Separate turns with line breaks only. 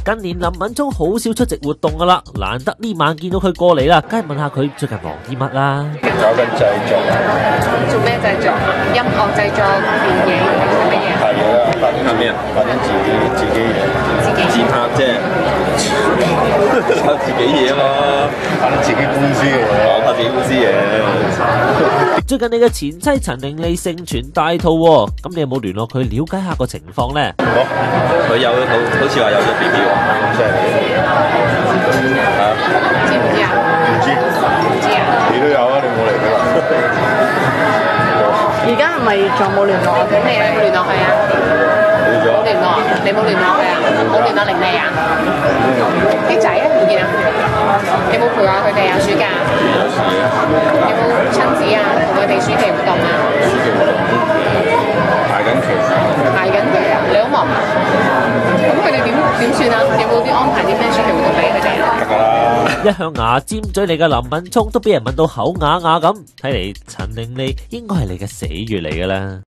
近年林敏聰好少出席活動噶啦，難得呢晚見到佢過嚟啦，梗係問下佢最近忙啲乜啦。
搞緊製作啊！
做咩製作？音樂製作、電影係乜嘢？
係啊，拍咩啊？拍緊自己自拍啫，拍自己嘢嘛，拍自己公司嘅嘢，拍自己公司嘢。
最近你嘅前妻陳玲莉盛傳大肚喎，咁你有冇聯絡佢了解下個情況咧？
佢有好似話有咗 BB 喎，咁犀利啊！
知唔知啊？
唔知啊？你都有啊？你冇嚟㗎嘛？
而家係咪仲冇聯絡？咁你有冇聯絡佢啊？
冇咗。
冇聯絡，你冇聯絡佢啊？冇聯絡玲莉啊？啲仔咧唔見啊？有冇陪下佢哋啊？暑假有冇親子啊？同佢哋暑期活動啊？
排緊期。
排緊期啊！你好忙啊？咁佢哋點算啊？有冇啲安排啲咩暑期活動俾佢哋啊？
得㗎啦。
一向牙尖嘴利嘅林敏聰都俾人問到口啞啞咁，睇嚟陳玲莉應該係你嘅死穴嚟㗎啦。